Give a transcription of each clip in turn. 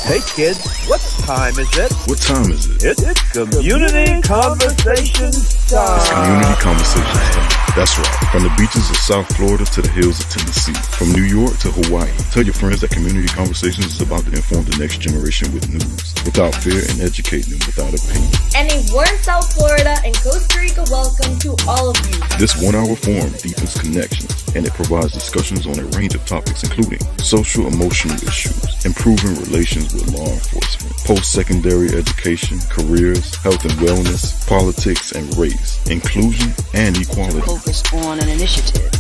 Hey kids, what time is it? What time is it? It's Community Conversations time. It's Community Conversations time. That's right. From the beaches of South Florida to the hills of Tennessee. From New York to Hawaii. Tell your friends that Community Conversations is about to inform the next generation with news, without fear, and educate them without opinion. And a warm South Florida and Costa Rica welcome to all of you. This 1 hour forum deepens connections, and it provides discussions on a range of topics including social emotional issues, improving relations with law enforcement, post-secondary education, careers, health and wellness, politics and race, inclusion and equality. Focus on an initiative.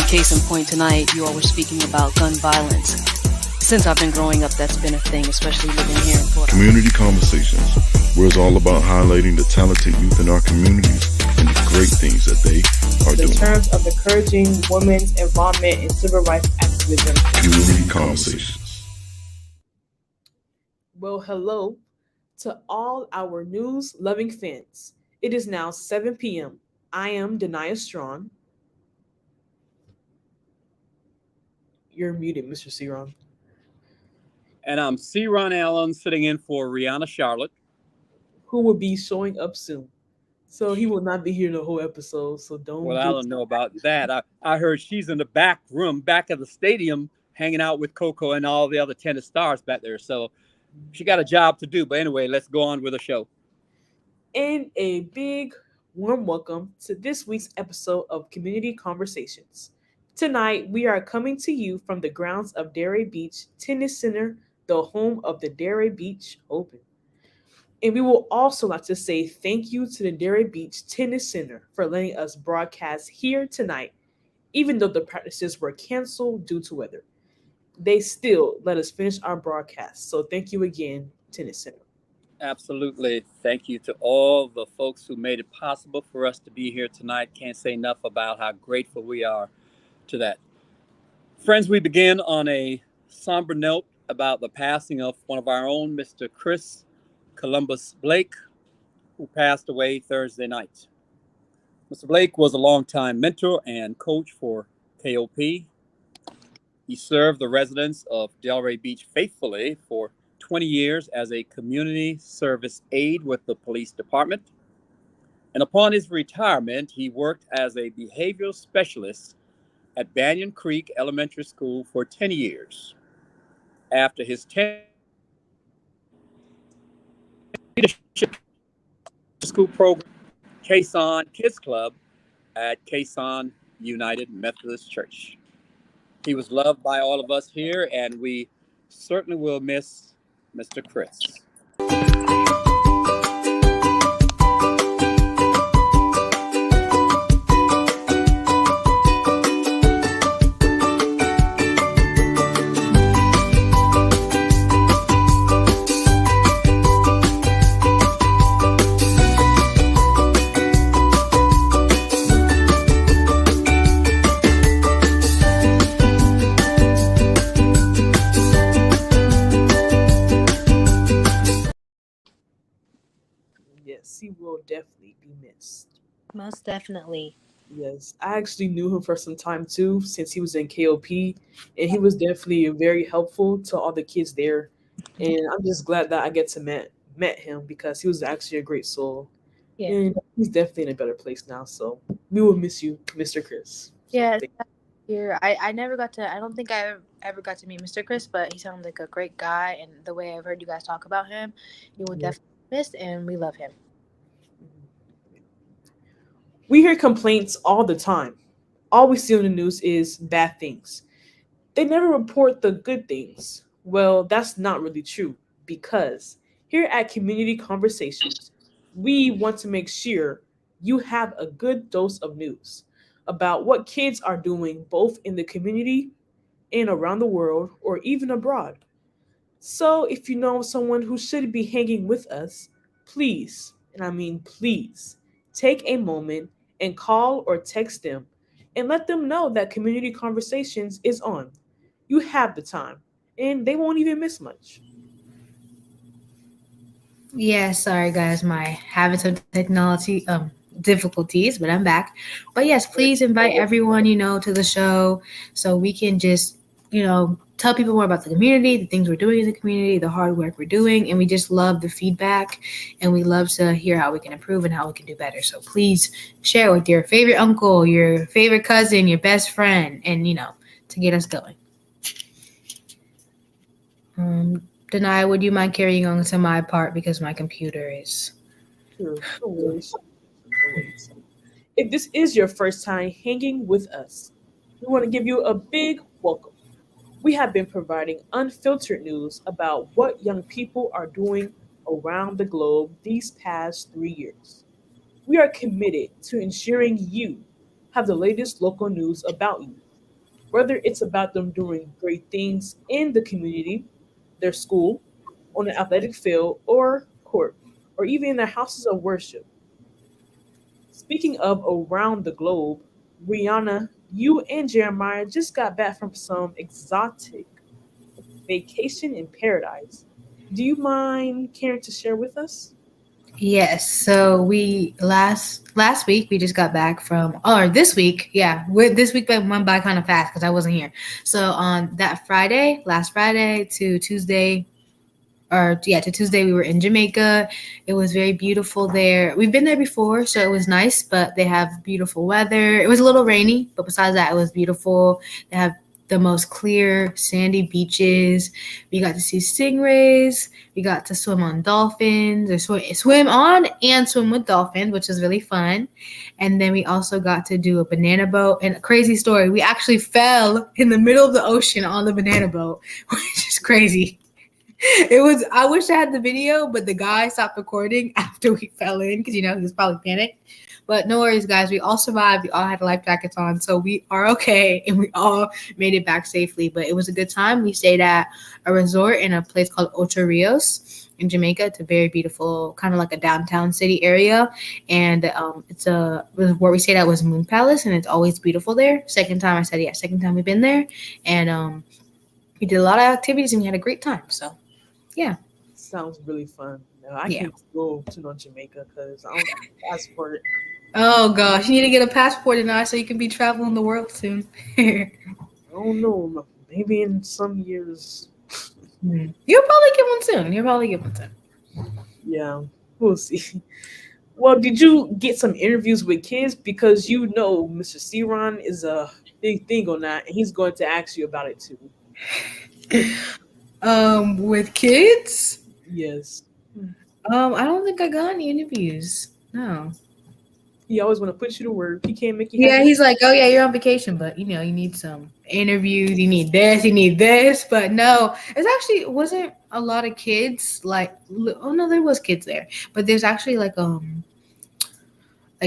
Case in point tonight, you all were speaking about gun violence. Since I've been growing up, that's been a thing, especially living here in Florida. Community Conversations, where it's all about highlighting the talented youth in our communities and the great things that they are doing. In terms of encouraging women's involvement in civil rights activism. Community Conversations. Well, hello to all our news-loving fans. It is now 7 p.m. I am Denia Strong. You're muted, Mr. Ceron. And I'm Ceron Allen sitting in for Rihanna Charlotte, who will be showing up soon. So he will not be here the whole episode, so don't... Well, I don't know about that. I heard she's in the back room, back of the stadium, hanging out with Coco and all the other tennis stars back there. So she got a job to do. But anyway, let's go on with the show. And a big warm welcome to this week's episode of Community Conversations. Tonight, we are coming to you from the grounds of Delray Beach Tennis Center, the home of the Delray Beach Open. And we will also like to say thank you to the Delray Beach Tennis Center for letting us broadcast here tonight, even though the practices were canceled due to weather. They still let us finish our broadcast. So thank you again, Tennis Center. Absolutely. Thank you to all the folks who made it possible for us to be here tonight. Can't say enough about how grateful we are to that. Friends, we begin on a somber note about the passing of one of our own, Mr. Chris Columbus Blake, who passed away Thursday night. Mr. Blake was a longtime mentor and coach for KOP. He served the residents of Delray Beach faithfully for 20 years as a community service aide with the police department. And upon his retirement, he worked as a behavioral specialist at Banyan Creek Elementary School for 10 years. After his leadership school program, Quezon Kids Club at Quezon United Methodist Church. He was loved by all of us here, and we certainly will miss Mr. Chris. He will definitely be missed. Most definitely. Yes, I actually knew him for some time too, since he was in KOP, and he was definitely very helpful to all the kids there. And I'm just glad that I get to met him because he was actually a great soul. Yeah. And he's definitely in a better place now. So we will miss you, Mr. Chris. Yeah, here I never got to. I don't think I ever got to meet Mr. Chris, but he sounded like a great guy, and the way I've heard you guys talk about him, he will definitely be missed, and we love him. We hear complaints all the time. All we see on the news is bad things. They never report the good things. Well, that's not really true because here at Community Conversations, we want to make sure you have a good dose of news about what kids are doing both in the community and around the world or even abroad. So if you know someone who should be hanging with us, please, and I mean please, take a moment and call or text them and let them know that Community Conversations is on. You have the time, and they won't even miss much. Yeah, sorry guys, my having some technology difficulties, but I'm back. But yes, please invite everyone, to the show so we can just, tell people more about the community, the things we're doing in the community, the hard work we're doing, and we just love the feedback, and we love to hear how we can improve and how we can do better. So please share with your favorite uncle, your favorite cousin, your best friend, and to get us going. Denai, would you mind carrying on to my part because my computer is... Sure, no worries. If this is your first time hanging with us, we want to give you a big welcome. We have been providing unfiltered news about what young people are doing around the globe these past 3 years. We are committed to ensuring you have the latest local news about you, whether it's about them doing great things in the community, their school, on the athletic field or court, or even in their houses of worship. Speaking of around the globe, Rihanna, you and Jeremiah just got back from some exotic vacation in paradise. Do you mind caring to share with us? Yes. So we last week we just got back from, or this week, this week went by kind of fast because I wasn't here. So on that last Friday to Tuesday, to Tuesday, we were in Jamaica. It was very beautiful there. We've been there before, so it was nice, but they have beautiful weather. It was a little rainy, but besides that, it was beautiful. They have the most clear, sandy beaches. We got to see stingrays. We got to swim on dolphins, or swim on and swim with dolphins, which was really fun. And then we also got to do a banana boat. And a crazy story, we actually fell in the middle of the ocean on the banana boat, which is crazy. I wish I had the video, but the guy stopped recording after we fell in because, he was probably panicked. But no worries, guys. We all survived. We all had life jackets on, so we are okay, and we all made it back safely. But it was a good time. We stayed at a resort in a place called Ocho Rios in Jamaica. It's a very beautiful, kind of like a downtown city area. And where we stayed at was Moon Palace, and it's always beautiful there. Second time we've been there. And we did a lot of activities, and we had a great time. So, yeah. Sounds really fun. I can't go to Jamaica because I don't have a passport. Oh gosh, you need to get a passport now so you can be traveling the world soon. I don't know. Maybe in some years. You'll probably get one soon. Yeah, we'll see. Well, did you get some interviews with kids? Because Mr. Ceron is a big thing on that, and he's going to ask you about it too. With kids? Yes. I don't think I got any interviews. No. He always want to put you to work. He can't make you happy. Yeah, he's like, oh yeah, you're on vacation, but you need some interviews. You need this. But no, it wasn't a lot of kids. Like, oh no, there was kids there, but there's actually like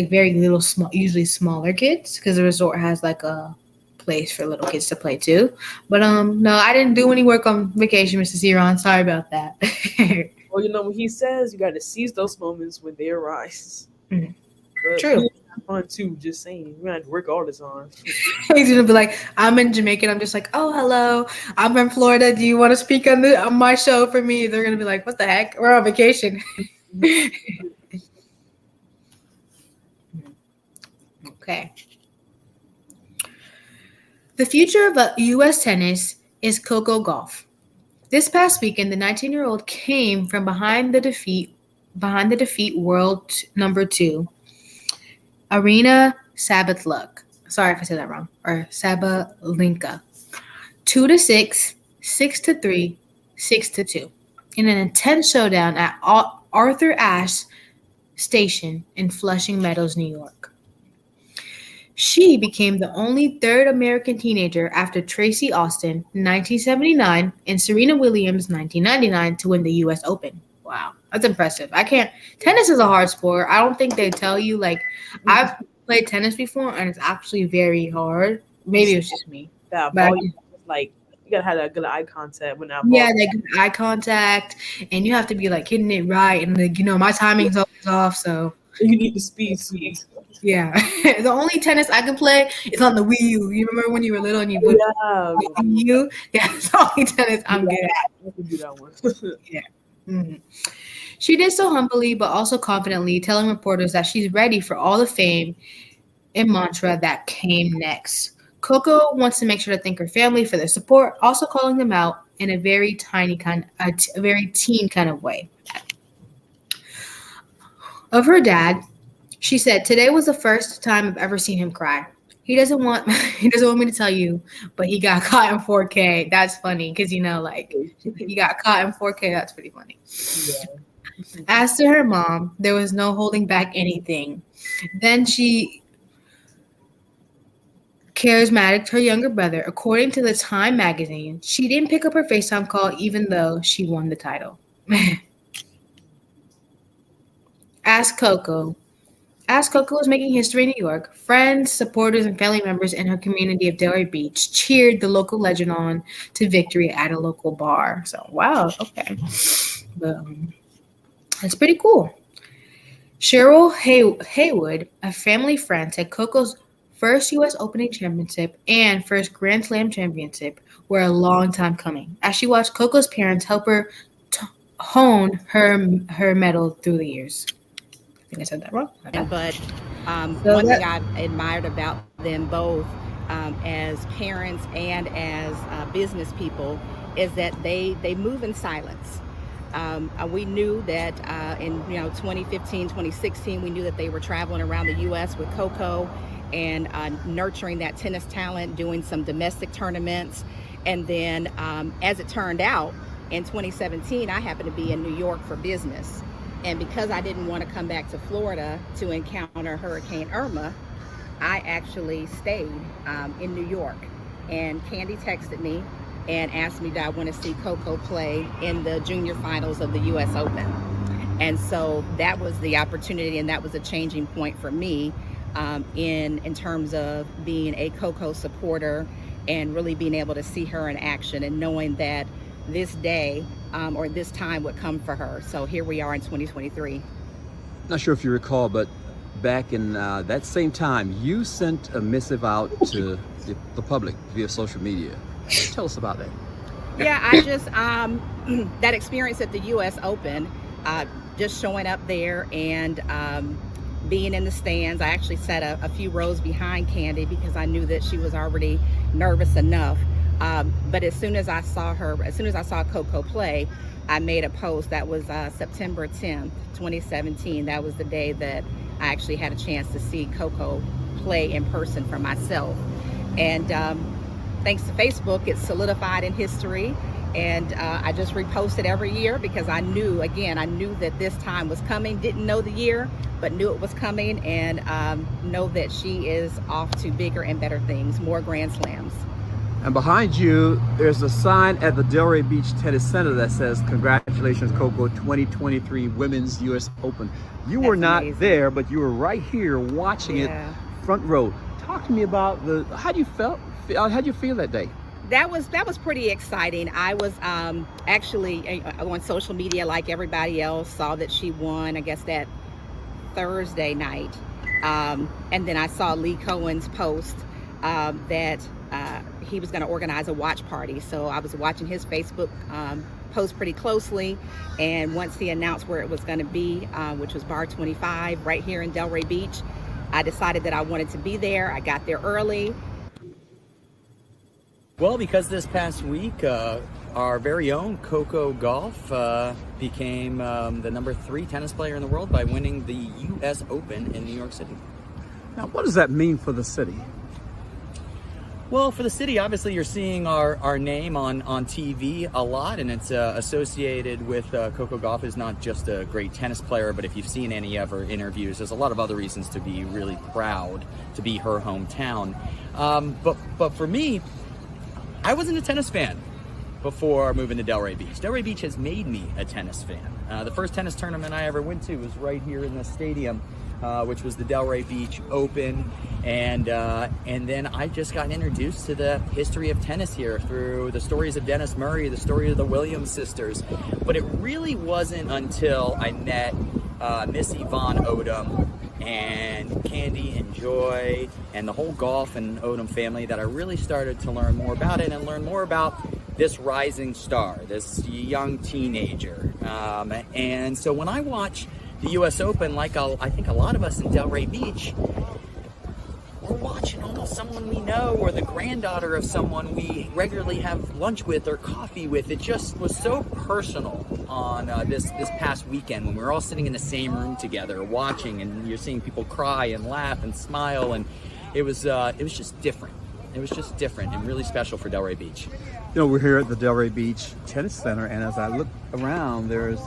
very little usually smaller kids because the resort has like a place for little kids to play too. But no, I didn't do any work on vacation, Mr. Ceron. Sorry about that. Well, when he says you got to seize those moments when they arise. Mm-hmm. But true. It's fun too. Just saying, you're gonna have to work all the time. He's gonna be like, I'm in Jamaica. And I'm just like, oh hello, I'm from Florida. Do you want to speak on my show for me? They're gonna be like, what the heck? We're on vacation. Okay. The future of U.S. tennis is Coco Gauff. This past weekend, the 19-year-old came from behind the defeat world number 2, Arina Sabalenka. Sorry if I said that wrong. Or Sabalenka. 2-6, 6-3, 6-2. In an intense showdown at Arthur Ashe Station in Flushing Meadows, New York. She became the only third American teenager after Tracy Austin in 1979 and Serena Williams 1999 to win the U.S. Open. Wow, that's impressive. Tennis is a hard sport. I don't think they tell you, I've played tennis before and it's actually very hard. Maybe it was just me. That ball, you gotta have that good eye contact when that ball. Yeah, good eye contact, and you have to be hitting it right, and my timing's always off, so you need the speed. Yeah, the only tennis I can play is on the Wii U. You remember when you were little and you would Wii U? Yeah, it's the only tennis I'm good at. I can do that one. Yeah. Mm-hmm. She did so humbly, but also confidently, telling reporters that she's ready for all the fame and mantra that came next. Coco wants to make sure to thank her family for their support, also calling them out in a very a very teen kind of way. Of her dad, she said, "Today was the first time I've ever seen him cry. He doesn't want me to tell you, but he got caught in 4K. That's funny because like he got caught in 4K. That's pretty funny." Yeah. As to her mom, there was no holding back anything. Then she charismatic her younger brother. According to the Time magazine, she didn't pick up her FaceTime call even though she won the title. As Coco was making history in New York, friends, supporters, and family members in her community of Delray Beach cheered the local legend on to victory at a local bar. So, wow, okay. That's pretty cool. Cheryl Haywood, a family friend, said Coco's first U.S. Opening championship and first Grand Slam championship were a long time coming, as she watched Coco's parents help her hone her medal through the years. I think I said that wrong. But one thing I've admired about them both as parents and as business people is that they move in silence. We knew that in 2015, 2016, we knew that they were traveling around the U.S. with Coco and nurturing that tennis talent, doing some domestic tournaments. And then as it turned out, in 2017, I happened to be in New York for business. And because I didn't want to come back to Florida to encounter Hurricane Irma, I actually stayed in New York. And Candy texted me and asked me, did I want to see Coco play in the junior finals of the U.S. Open? And so that was the opportunity, and that was a changing point for me in terms of being a Coco supporter and really being able to see her in action and knowing that this day or this time would come for her. So here we are in 2023. Not sure if you recall, but back in that same time, you sent a missive out to the public via social media. Tell us about that. Yeah, I just, that experience at the U.S. Open, just showing up there and being in the stands. I actually sat a few rows behind Candy because I knew that she was already nervous enough. But as soon as I saw Coco play, I made a post. That was September 10th, 2017. That was the day that I actually had a chance to see Coco play in person for myself. And thanks to Facebook, it's solidified in history. And I just repost it every year because I knew that this time was coming. Didn't know the year, but knew it was coming, and know that she is off to bigger and better things, more Grand Slams. And behind you, there's a sign at the Delray Beach Tennis Center that says, "Congratulations, Coco, 2023 Women's U.S. Open." You were not there, but you were right here watching it, front row. Talk to me about how do you feel that day? That was pretty exciting. I was actually on social media like everybody else, saw that she won, I guess that Thursday night. And then I saw Lee Cohen's post that he was going to organize a watch party. So I was watching his Facebook post pretty closely. And once he announced where it was going to be, which was Bar 25 right here in Delray Beach, I decided that I wanted to be there. I got there early. Well, because this past week, our very own Coco Gauff became the number 3 tennis player in the world by winning the U.S. Open in New York City. Now, what does that mean for the city? Well, for the city, obviously, you're seeing our name on TV a lot, and it's associated with Coco Gauff is not just a great tennis player, but if you've seen any of her interviews, there's a lot of other reasons to be really proud to be her hometown. But for me, I wasn't a tennis fan before moving to Delray Beach. Delray Beach has made me a tennis fan. The first tennis tournament I ever went to was right here in the stadium, which was the Delray Beach Open, and then I just got introduced to the history of tennis here through the stories of Dennis Murray, the story of the Williams sisters. But it really wasn't until I met Miss Yvonne Odom and Candy and Joy and the whole Gauff and Odom family that I really started to learn more about it and learn more about this rising star, this young teenager. And so when I watch the U.S. Open, like I think a lot of us in Delray Beach, we're watching almost someone we know or the granddaughter of someone we regularly have lunch with or coffee with. It just was so personal on this past weekend when we were all sitting in the same room together watching, and you're seeing people cry and laugh and smile, and it was just different. It was just different and really special for Delray Beach. You know, we're here at the Delray Beach Tennis Center, and as I look around, there's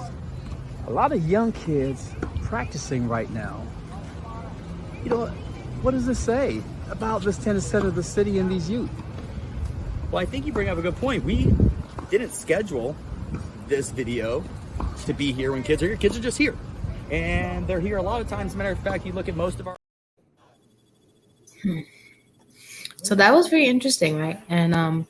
a lot of young kids practicing right now. You know, what does this say about this tennis center, the city, and these youth? Well, I think you bring up a good point. We didn't schedule this video to be here when kids are here. Kids are just here. And they're here a lot of times. As a matter of fact, you look at most of our... So that was very interesting, right? And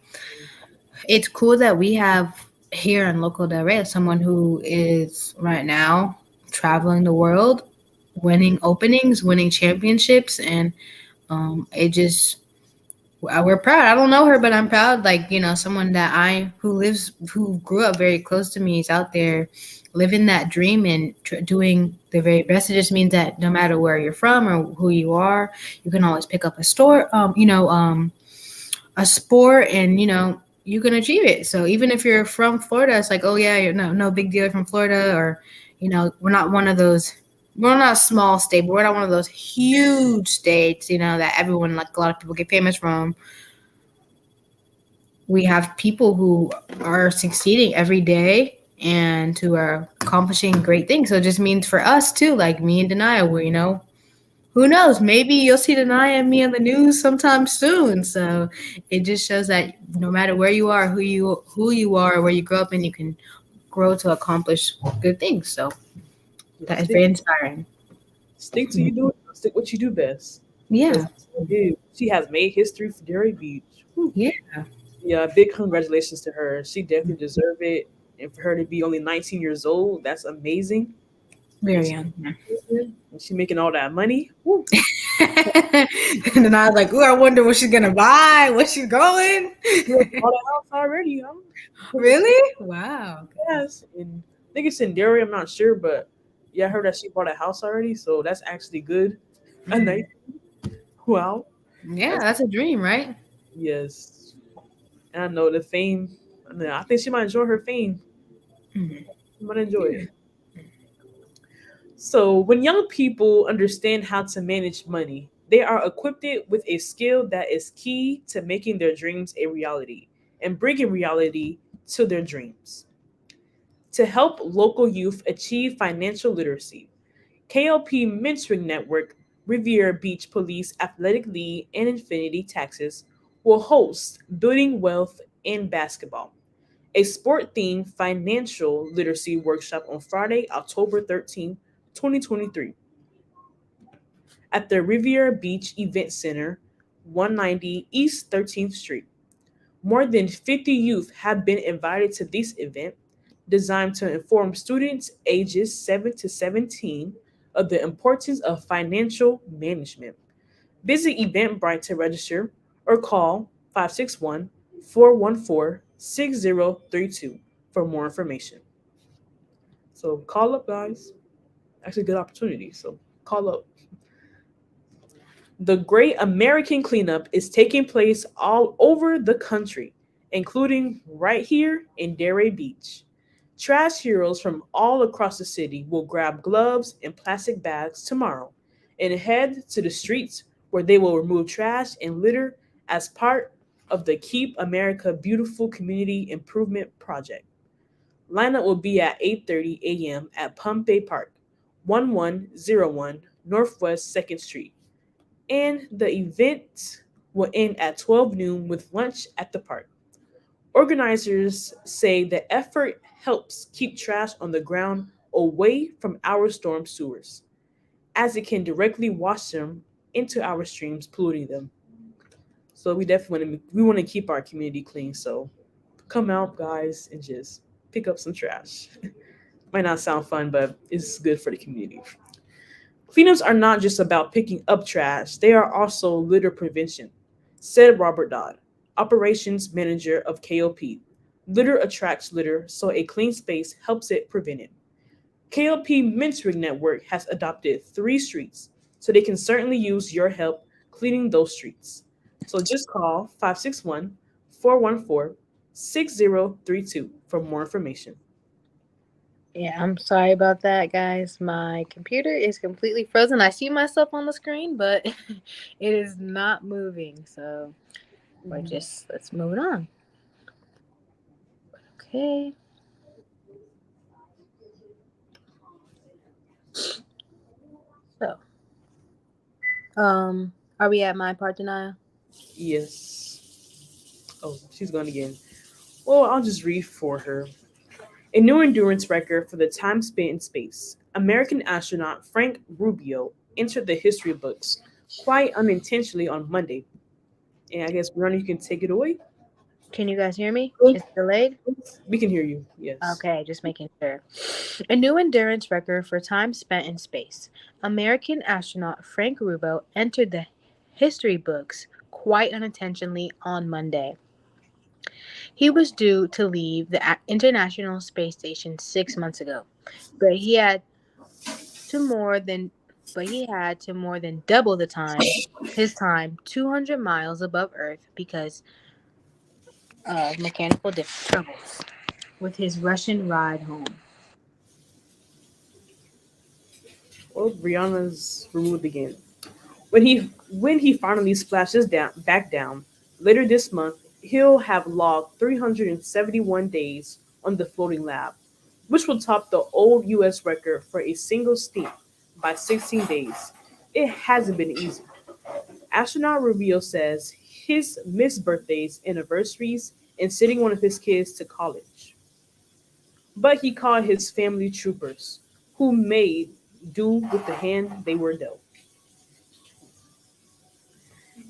it's cool that we have here in local Delray someone who is right now traveling the world, winning openings, winning championships, and we're proud. I don't know her, but I'm proud. Like, you know, someone that who grew up very close to me is out there living that dream and doing the very best. It just means that no matter where you're from or who you are, you can always pick up a sport, and, you know, you can achieve it. So even if you're from Florida, it's like, oh yeah, you're no big deal from Florida, or, you know, we're not a small state, but we're not one of those huge states, you know, that everyone, like a lot of people get famous from. We have people who are succeeding every day and who are accomplishing great things. So it just means for us too, like me and Denia, where, you know, who knows, maybe you'll see Denia and me on the news sometime soon. So it just shows that no matter where you are, who you are, where you grow up, and you can grow to accomplish good things. So that is very inspiring. Stick to stick what you do best. Yeah. She has made history for Delray Beach. Whew. Yeah. Big congratulations to her. She definitely deserves it. And for her to be only 19 years old, that's amazing. Very young. And she's making all that money. Woo. And then I was like, ooh, I wonder what she's going to buy, where she's going. Bought a house already. Huh? Really? Wow. Yes. And I think it's in Delray. I'm not sure, but yeah, I heard that she bought a house already. So that's actually good. Nice. Wow. Yeah, that's a dream, right? Yes. And I know the fame. I think she might enjoy her fame. Mm-hmm. She might enjoy it. So when young people understand how to manage money, they are equipped with a skill that is key to making their dreams a reality and bringing reality to their dreams. To help local youth achieve financial literacy, KLP Mentoring Network, Riviera Beach Police Athletic League, and Infinity Texas will host Building Wealth in Basketball, a sport-themed financial literacy workshop on Friday, October 13th, 2023 at the Riviera Beach Event Center, 190 East 13th Street. More than 50 youth have been invited to this event, designed to inform students ages 7 to 17 of the importance of financial management. Visit Eventbrite to register or call 561-414-6032 for more information. So call up, guys. Actually, good opportunity. So call up. The Great American Cleanup is taking place all over the country, including right here in Delray Beach. Trash heroes from all across the city will grab gloves and plastic bags tomorrow and head to the streets where they will remove trash and litter as part of the Keep America Beautiful Community Improvement Project. Lineup will be at 8:30 a.m. at Pompey Park, 1101 Northwest 2nd Street. And the event will end at 12 noon with lunch at the park. Organizers say the effort helps keep trash on the ground away from our storm sewers, as it can directly wash them into our streams, polluting them. So we definitely want to keep our community clean. So come out, guys, and just pick up some trash. Might not sound fun, but it's good for the community. Cleanups are not just about picking up trash, they are also litter prevention, said Robert Dodd, operations manager of KLP. Litter attracts litter, so a clean space helps it prevent it. KLP Mentoring Network has adopted 3 streets, so they can certainly use your help cleaning those streets. So just call 561 414 6032 for more information. Yeah, I'm sorry about that, guys. My computer is completely frozen. I see myself on the screen, but it is not moving. So let's move it on. Okay. So, are we at my part, Denia? Yes. Oh, she's gone again. Well, I'll just read for her. A new endurance record for the time spent in space. American astronaut Frank Rubio entered the history books quite unintentionally on Monday. And I guess, Ronnie, you can take it away. Can you guys hear me? Is it delayed? We can hear you, yes. Okay, just making sure. A new endurance record for time spent in space. American astronaut Frank Rubio entered the history books quite unintentionally on Monday. He was due to leave the International Space Station 6 months ago, but he had to more than double his time 200 miles above Earth because of mechanical troubles with his Russian ride home. Well, Rihanna's removed again. When he finally splashes back down later this month, he'll have logged 371 days on the floating lab, which will top the old U.S. record for a single stint by 16 days. It hasn't been easy. Astronaut Rubio says his missed birthdays, anniversaries, and sending one of his kids to college. But he called his family troopers, who made do with the hand they were dealt.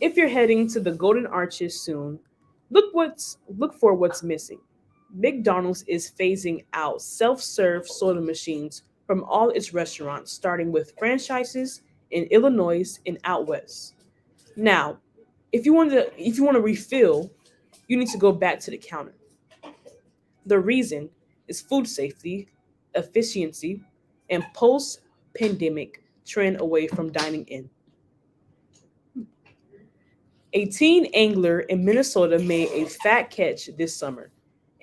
If you're heading to the Golden Arches soon, look for what's missing. McDonald's is phasing out self-serve soda machines from all its restaurants, starting with franchises in Illinois and out west. Now, if you want to refill, you need to go back to the counter. The reason is food safety, efficiency, and post-pandemic trend away from dining in. A teen angler in Minnesota made a fat catch this summer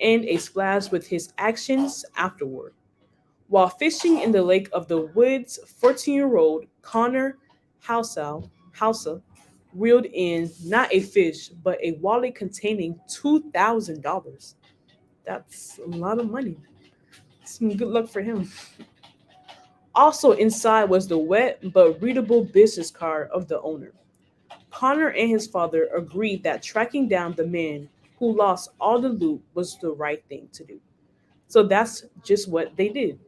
and a splash with his actions afterward. While fishing in the Lake of the Woods, 14-year-old Connor Hausa reeled in not a fish, but a wallet containing $2,000. That's a lot of money. Some good luck for him. Also inside was the wet but readable business card of the owner. Connor and his father agreed that tracking down the man who lost all the loot was the right thing to do. So that's just what they did.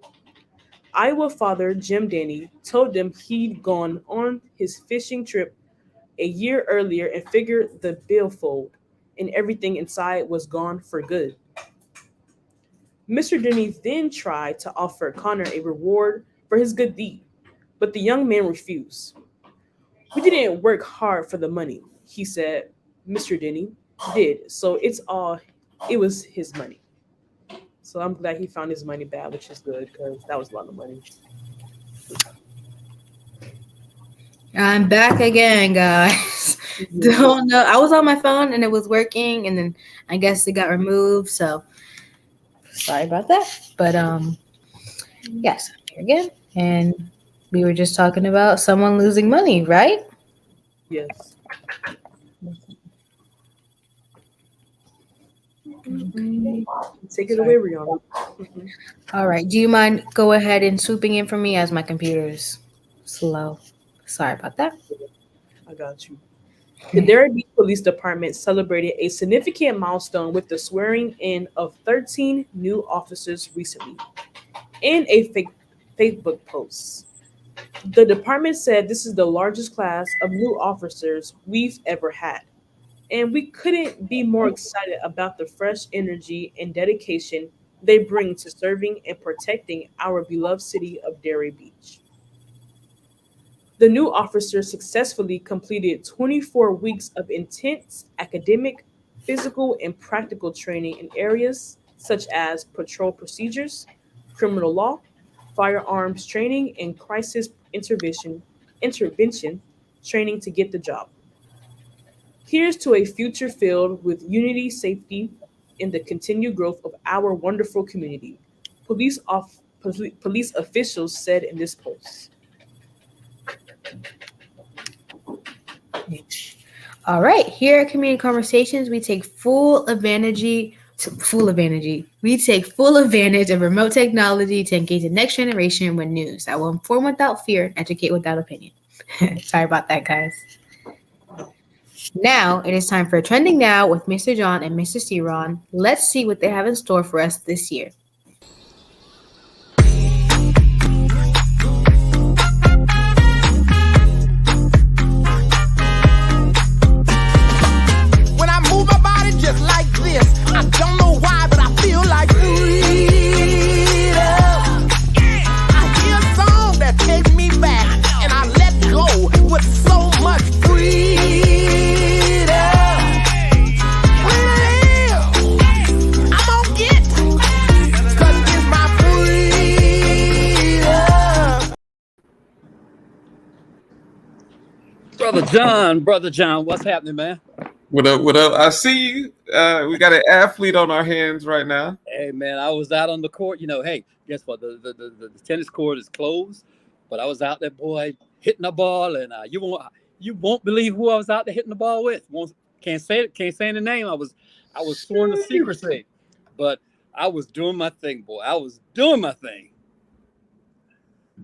Iowa father Jim Danny told them he'd gone on his fishing trip a year earlier and figured the billfold and everything inside was gone for good. Mr. Denny then tried to offer Connor a reward for his good deed, but the young man refused. We didn't work hard for the money, he said. Mr. Denny did, so it was his money. So I'm glad he found his money back, which is good because that was a lot of money. I'm back again, guys. Don't know. I was on my phone and it was working, and then I guess it got removed. So sorry about that. But yes, I'm here again, and we were just talking about someone losing money, right? Yes. Take it away, Rihanna. All right. Do you mind go ahead and swooping in for me as my computer is slow? Sorry about that. I got you. The Derry Beach Police Department celebrated a significant milestone with the swearing in of 13 new officers recently. In a Facebook post, the department said this is the largest class of new officers we've ever had. And we couldn't be more excited about the fresh energy and dedication they bring to serving and protecting our beloved city of Derry Beach. The new officers successfully completed 24 weeks of intense academic, physical, and practical training in areas such as patrol procedures, criminal law, firearms training, and crisis intervention training to get the job. Here's to a future filled with unity, safety, and the continued growth of our wonderful community. Police officials said in this post. All right, here at Community Conversations, we take full advantage. We take full advantage of remote technology to engage the next generation with news that will inform without fear and educate without opinion. Sorry about that, guys. Now it is time for Trending Now with Mr. John and Mr. C-Ron. Let's see what they have in store for us this year. Just like this, I don't know why, but I feel like freedom. I hear a song that takes me back, and I let go with so much freedom. I'm gonna get, 'cause it's my freedom. Brother John, what's happening, man? What up? What up? I see you. We got an athlete on our hands right now. Hey, man, I was out on the court. Hey, guess what? The tennis court is closed, but I was out there, boy, hitting the ball, and you won't believe who I was out there hitting the ball with. Can't say the name. I was sworn to secrecy, but I was doing my thing, boy. I was doing my thing.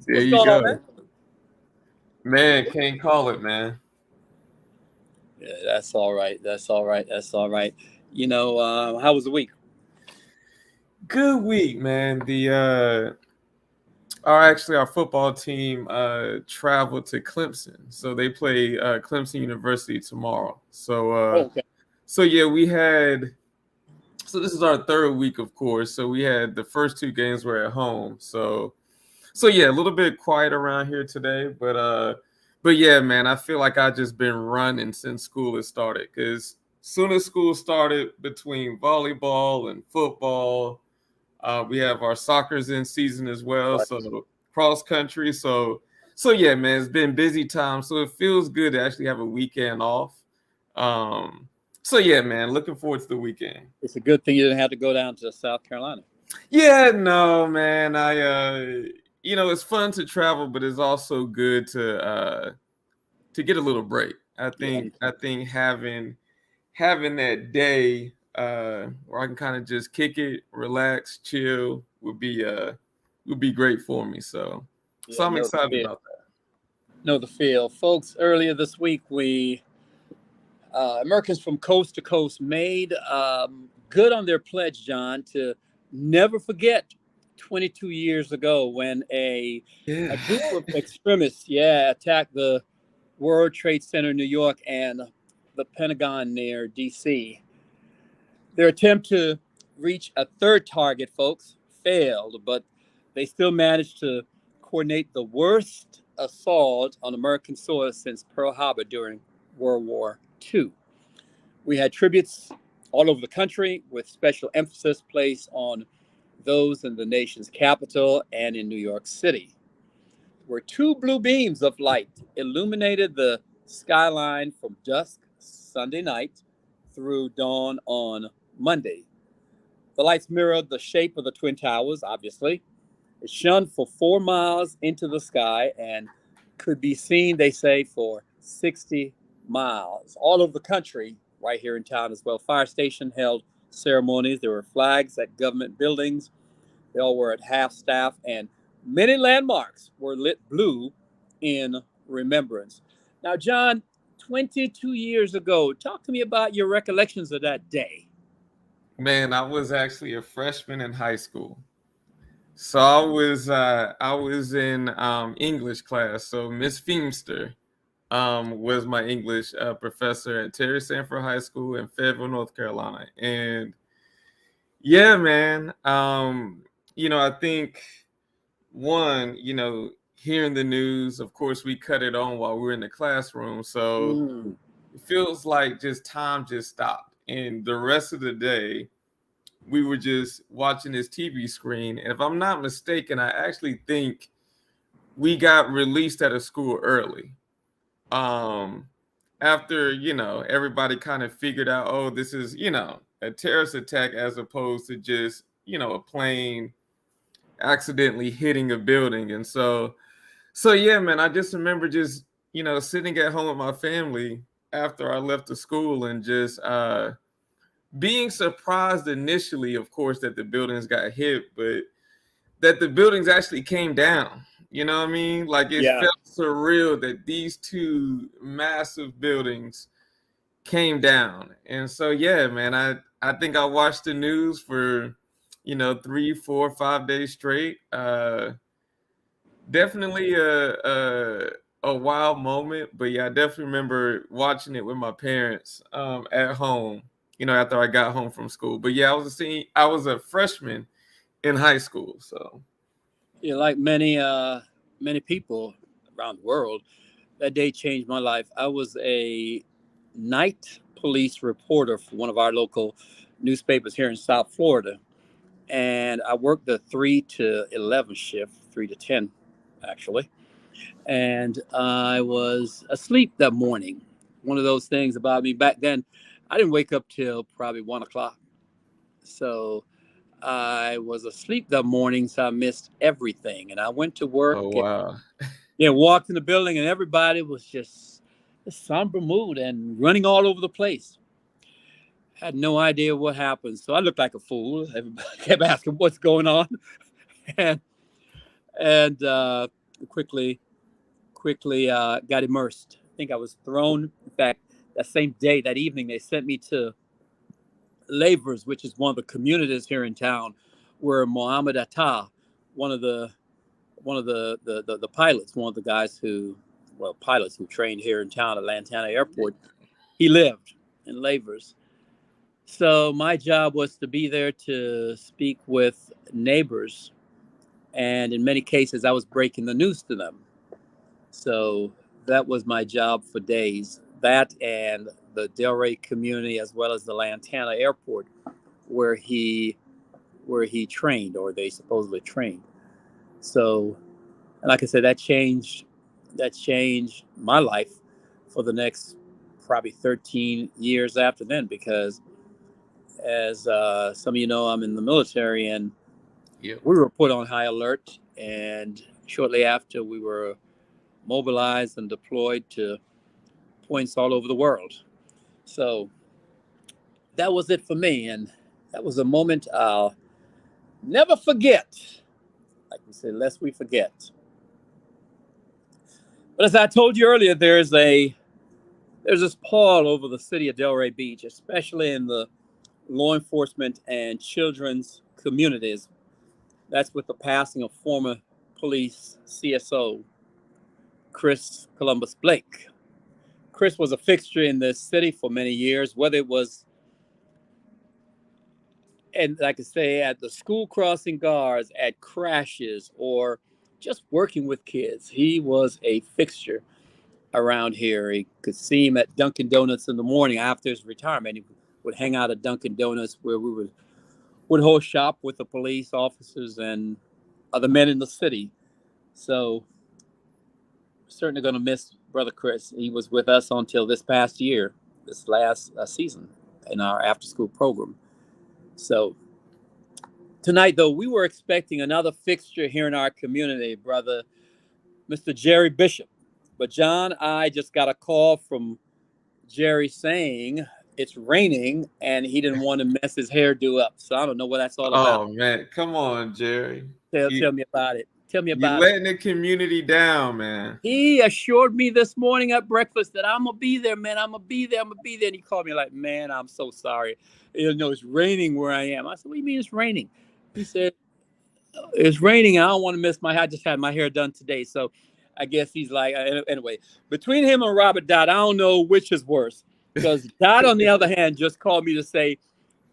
There you go. Man, can't call it, man. Yeah, that's all right. How was the week? Good week, man. Our football team traveled to Clemson, so they play Clemson University tomorrow. So okay. So yeah, so this is our third week, of course. So we had the first two games were at home. So yeah, a little bit quiet around here today, but yeah, man, I feel like I've just been running since school has started, because as soon as school started, between volleyball and football, we have our soccer's in season as well, so cross country. So yeah, man, it's been busy time, so it feels good to actually have a weekend off. So yeah, man, looking forward to the weekend. It's a good thing you didn't have to go down to South Carolina. Yeah, no, man, it's fun to travel, but it's also good to get a little break. I think having that day where I can kind of just kick it, relax, chill would be great for me. So I'm excited about that. Know the feel, folks. Earlier this week, we Americans from coast to coast made good on their pledge, John, to never forget 22 years ago when a group of extremists attacked the World Trade Center in New York and the Pentagon near DC. Their attempt to reach a third target, folks, failed, but they still managed to coordinate the worst assault on American soil since Pearl Harbor during World War II. We had tributes all over the country with special emphasis placed on those in the nation's capital and in New York City, where two blue beams of light illuminated the skyline from dusk Sunday night through dawn on Monday. The lights mirrored the shape of the Twin Towers, obviously. It shone for 4 miles into the sky and could be seen, they say, for 60 miles. All over the country, right here in town as well. Fire station held ceremonies. There were flags at government buildings. They all were at half staff, and many landmarks were lit blue in remembrance. Now, John, 22 years ago, talk to me about your recollections of that day. Man, I was actually a freshman in high school. So I was in English class. So Miss Feemster was my English professor at Terry Sanford High School in Fayetteville, North Carolina. And yeah, man, I think hearing the news, of course, we cut it on while we were in the classroom. So it feels like time just stopped. And the rest of the day, we were just watching this TV screen. And if I'm not mistaken, I actually think we got released out of school early. after, everybody kind of figured out, oh, this is, a terrorist attack as opposed to just, a plane accidentally hitting a building. And so yeah, man, I just remember just, sitting at home with my family after I left the school and just being surprised initially, of course, that the buildings got hit, but that the buildings actually came down. You know what I mean? Like it Yeah. felt surreal that these two massive buildings came down. And so yeah, man, I think I watched the news for 3, 4, 5 days straight. Definitely a wild moment, but yeah, I definitely remember watching it with my parents at home, after I got home from school. But yeah, I was a freshman in high school. So Yeah, like many people around the world, that day changed my life. I was a night police reporter for one of our local newspapers here in South Florida, and I worked the 3 to 11 shift, 3 to 10 actually. And I was asleep that morning. One of those things about me back then, I didn't wake up till probably 1 o'clock. So I was asleep that morning, so I missed everything. And I went to work oh and wow. walked in the building, and everybody was just a somber mood and running all over the place. Had no idea what happened. So I looked like a fool. Everybody kept asking what's going on. and quickly got immersed. I think I was thrown. In fact, that same day, that evening, they sent me to Lavers, which is one of the communities here in town, where Mohammed Atta, one of the pilots, one of the guys pilots who trained here in town at Lantana Airport, he lived in Lavers. So my job was to be there to speak with neighbors, and in many cases, I was breaking the news to them. So that was my job for days. That and the Delray community, as well as the Lantana Airport, where he trained, or they supposedly trained. So, and like I said, that changed my life for the next probably 13 years after then, because as some of you know, I'm in the military, and Yep. we were put on high alert, and shortly after we were mobilized and deployed to points all over the world. So that was it for me, and that was a moment I'll never forget. Like we said, lest we forget. But as I told you earlier, there's this pall over the city of Delray Beach, especially in the law enforcement and children's communities. That's with the passing of former police CSO Chris Columbus Blake. Chris was a fixture in this city for many years, whether it was, and like I say, at the school crossing guards, at crashes, or just working with kids. He was a fixture around here. You could see him at Dunkin' Donuts in the morning after his retirement. He would hang out at Dunkin' Donuts, where we would hold shop with the police officers and other men in the city. So certainly going to miss Brother Chris. He was with us until this past year, this last season in our after-school program. So tonight, though, we were expecting another fixture here in our community, Brother Mr. Jerry Bishop. But John, I just got a call from Jerry saying it's raining, and he didn't want to mess his hairdo up. So I don't know what that's all about. Oh man, come on, Jerry. Tell me about it. Tell me You're about it. letting the community down, man. He assured me this morning at breakfast that I'm going to be there, man. I'm going to be there. And he called me like, man, I'm so sorry. It's raining where I am. I said, what do you mean it's raining? He said, it's raining. I don't want to miss my hair. I just had my hair done today. So I guess he's like, anyway, between him and Robert Dodd, I don't know which is worse. Because Dodd, on the other hand, just called me to say,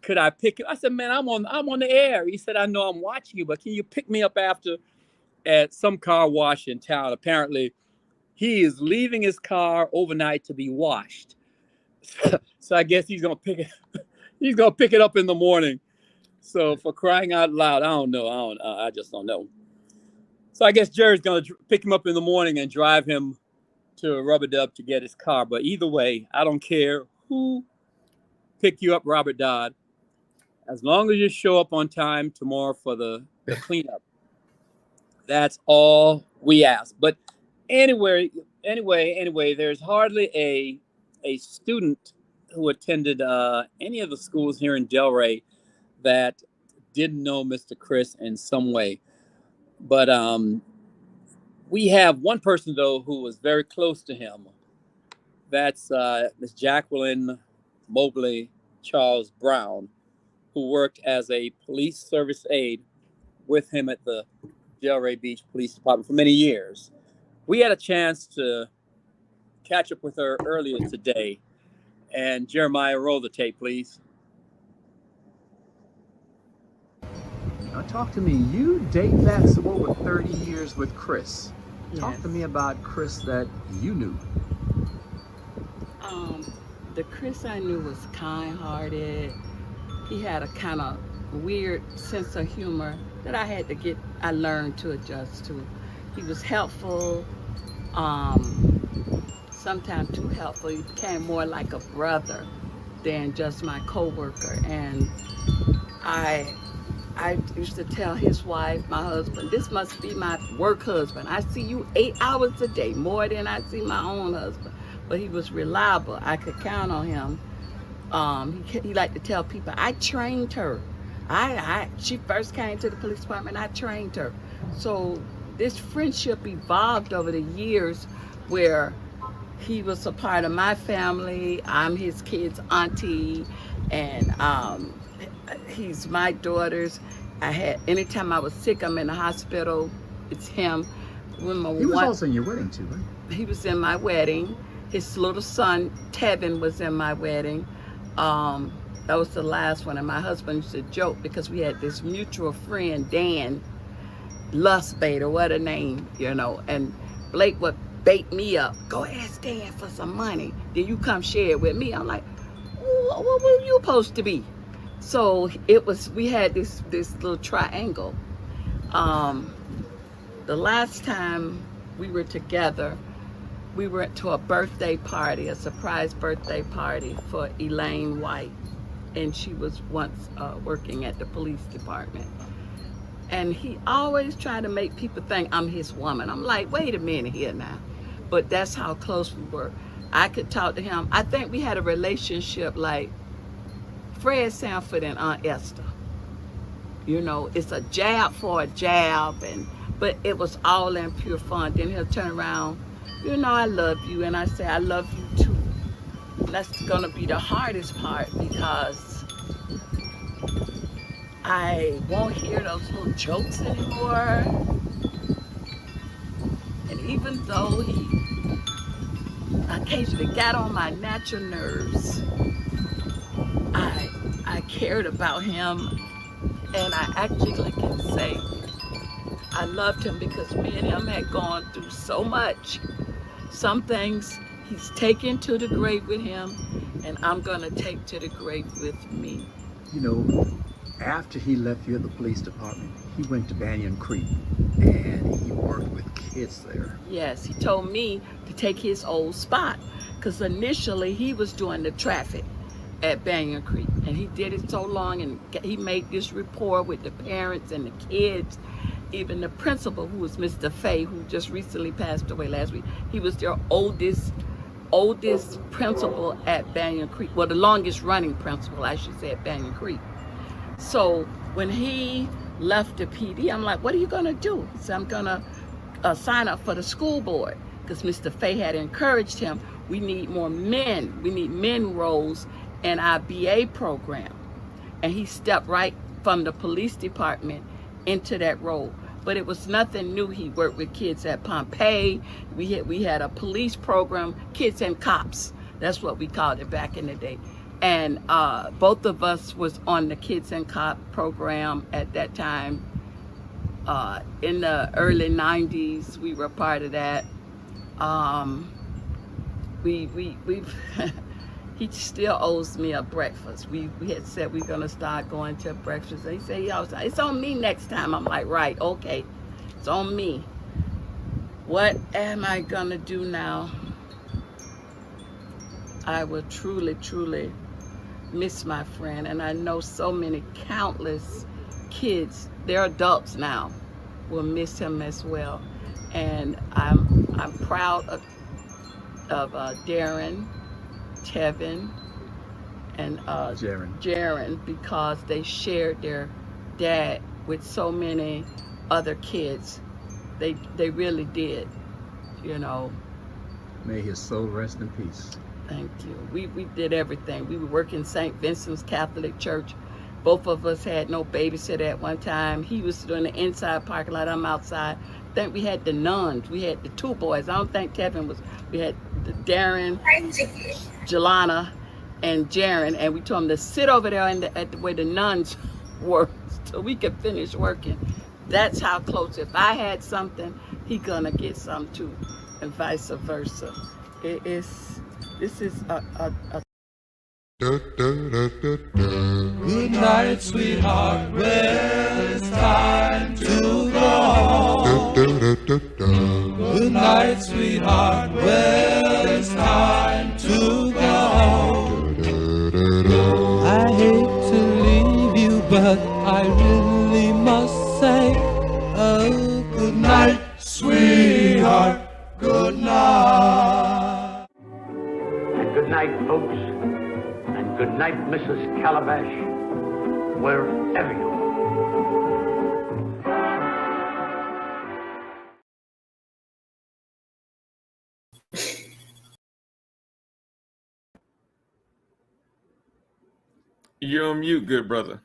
could I pick you? I said, man, I'm on the air. He said, I know I'm watching you, but can you pick me up at some car wash in town? Apparently, he is leaving his car overnight to be washed. So I guess he's gonna pick it up in the morning. So for crying out loud, I don't know. I just don't know. So I guess Jerry's gonna pick him up in the morning and drive him to a rubber dub to get his car. But either way, I don't care who picked you up, Robert Dodd. As long as you show up on time tomorrow for the cleanup, that's all we ask. But anyway, there's hardly a student who attended any of the schools here in Delray that didn't know Mr. Chris in some way. But we have one person, though, who was very close to him. That's Miss Jacqueline Mobley Charles Brown, who worked as a police service aide with him at the Delray Beach Police Department for many years. We had a chance to catch up with her earlier today. And Jeremiah, roll the tape, please. Now talk to me. You date back some over 30 years with Chris. Talk to me about Chris that you knew. The Chris I knew was kind-hearted. He had a kind of weird sense of humor that I learned to adjust to. He was helpful, sometimes too helpful. He became more like a brother than just my coworker. And I used to tell his wife, my husband, this must be my work husband. I see you 8 hours a day, more than I see my own husband. But he was reliable. I could count on him. He liked to tell people, I trained her. She first came to the police department, I trained her. So this friendship evolved over the years where he was a part of my family. I'm his kid's auntie, and he's my daughter's. Anytime I was sick, I'm in the hospital, it's him. He was also in your wedding too, right? He was in my wedding. His little son, Tevin, was in my wedding. That was the last one. And my husband used to joke because we had this mutual friend, Dan Lustbait, or what a name, and Blake would bait me up. Go ask Dan for some money. Then you come share it with me. I'm like, what were you supposed to be? So we had this little triangle. The last time we were together, we went to a birthday party, a surprise birthday party for Elaine White. And she was once working at the police department. And he always tried to make people think I'm his woman. I'm like, wait a minute here now. But that's how close we were. I could talk to him. I think we had a relationship like Fred Sanford and Aunt Esther. It's a jab for a jab, but it was all in pure fun. Then he'll turn around, I love you, and I say, I love you too. That's gonna be the hardest part because I won't hear those little jokes anymore. And even though he occasionally got on my natural nerves, I cared about him, and I actually can say I loved him because me and him had gone through so much. Some things he's taken to the grave with him, and I'm gonna take to the grave with me. After he left you at the police department, he went to Banyan Creek and he worked with kids there. Yes, he told me to take his old spot because initially he was doing the traffic at Banyan Creek, and he did it so long, and he made this rapport with the parents and the kids. Even the principal, who was Mr. Fay, who just recently passed away last week, he was their oldest principal at Banyan Creek. Well, the longest running principal, I should say, at Banyan Creek. So when he left the PD, I'm like, what are you gonna do? He said, I'm gonna sign up for the school board, because Mr. Fay had encouraged him. We need more men. We need men roles in our BA program. And he stepped right from the police department into that role. But it was nothing new. He worked with kids at Pompeii. We had a police program, Kids and Cops. That's what we called it back in the day. And both of us was on the Kids and Cop program at that time. In the early 90s, we were part of that. He still owes me a breakfast. We had said we were gonna start going to breakfast. And he said, it's on me next time. I'm like, right, okay, it's on me. What am I gonna do now? I will truly, truly miss my friend. And I know so many countless kids, they're adults now, will miss him as well. And I'm proud of Darren, Tevin, and Jaren, because they shared their dad with so many other kids. They really did, you know. May his soul rest in peace. Thank you. We did everything. We would work in St. Vincent's Catholic Church. Both of us had no babysitter at one time. He was doing the inside parking lot, I'm outside. I think we had the nuns. We had the two boys. I don't think Tevin was. We had Darren, Jelana, and Jaren, and we told them to sit over there at the way the nuns were so we could finish working. That's how close. If I had something, he gonna get some too, and vice versa. This is a Good night, sweetheart. Well, it's time to go. Good night, sweetheart. Well, it's time to go. I hate to leave you, but I really must say, oh, good night, sweetheart. Good night. And good night, folks. And good night, Mrs. Calabash, wherever you are. You're on mute, good brother.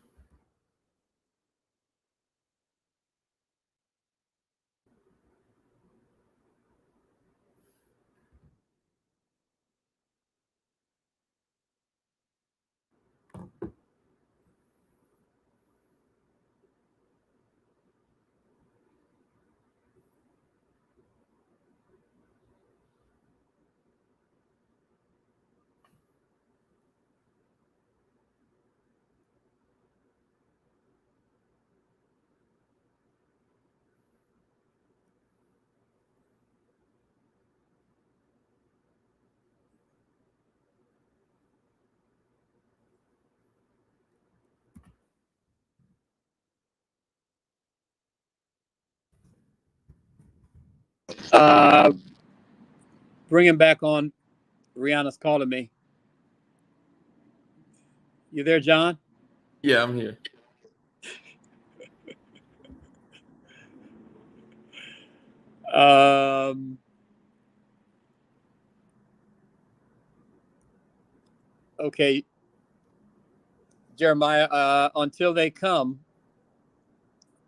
Bring him back on. Rihanna's calling me. You there, John? Yeah, I'm here. Okay. Jeremiah, until they come,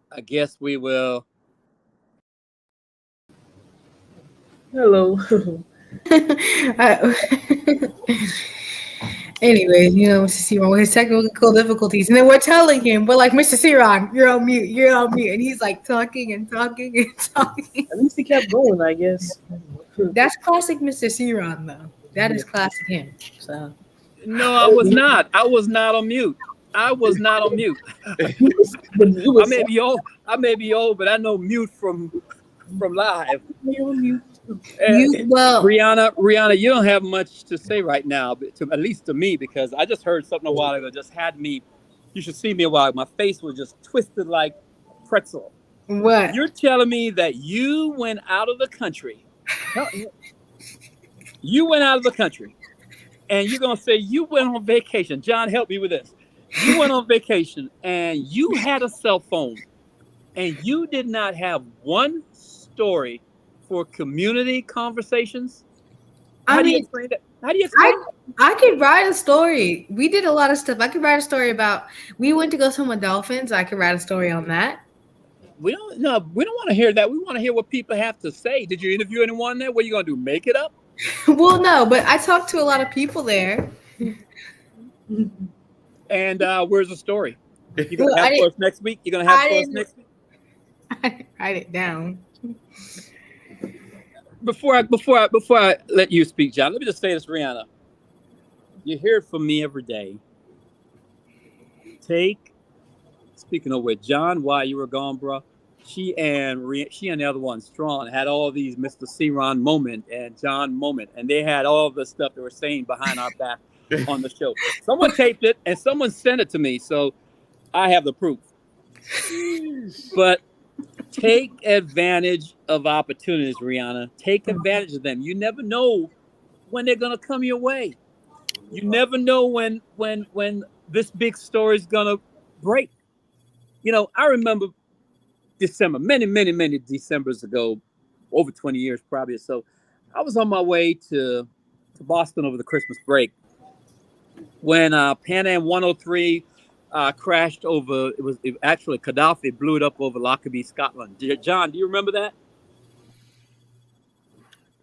I guess we will. Hello. Anyway, you know, Mr. Ciron with his technical difficulties, and then we're telling him, we're like, Mr. Ciron, you're on mute, and he's like talking and talking and talking. At least he kept going, I guess. That's classic Mr. Ciron, though. That is classic him. So. No, I was not. I was not on mute. I was not on mute. I may be old, but I know mute from live. Rihanna, you don't have much to say right now, but at least to me, because I just heard something a while ago. Just had me. You should see me a while. My face was just twisted like pretzel. What? You're telling me that you went out of the country? You went out of the country, and you're gonna say you went on vacation? John, help me with this. You went on vacation, and you had a cell phone, and you did not have one story for community conversations? How do you explain that? I could write a story. We did a lot of stuff. I could write a story about, we went to go swim with dolphins. I could write a story on that. We don't want to hear that. We want to hear what people have to say. Did you interview anyone there? What are you going to do? Make it up? Well, no, but I talked to a lot of people there. And where's the story? You're going to have for us next week? You're going to have for us next week? I didn't write it down. Before I let you speak, John, let me just say this, Rihanna. You hear it from me every day. Speaking of with John, while you were gone, bro, she and the other one, Strawn, had all these Mr. C-Ron moment and John moment, and they had all the stuff they were saying behind our back on the show. Someone taped it and someone sent it to me, so I have the proof. But take advantage of opportunities, Rihanna. Take advantage of them. You never know when they're gonna come your way. You never know when this big story is gonna break. You know, I remember December, many Decembers ago, over 20 years probably or so. I was on my way to Boston over the Christmas break when Pan Am 103 crashed over. It actually Gaddafi blew it up over Lockerbie, Scotland. John, do you remember that?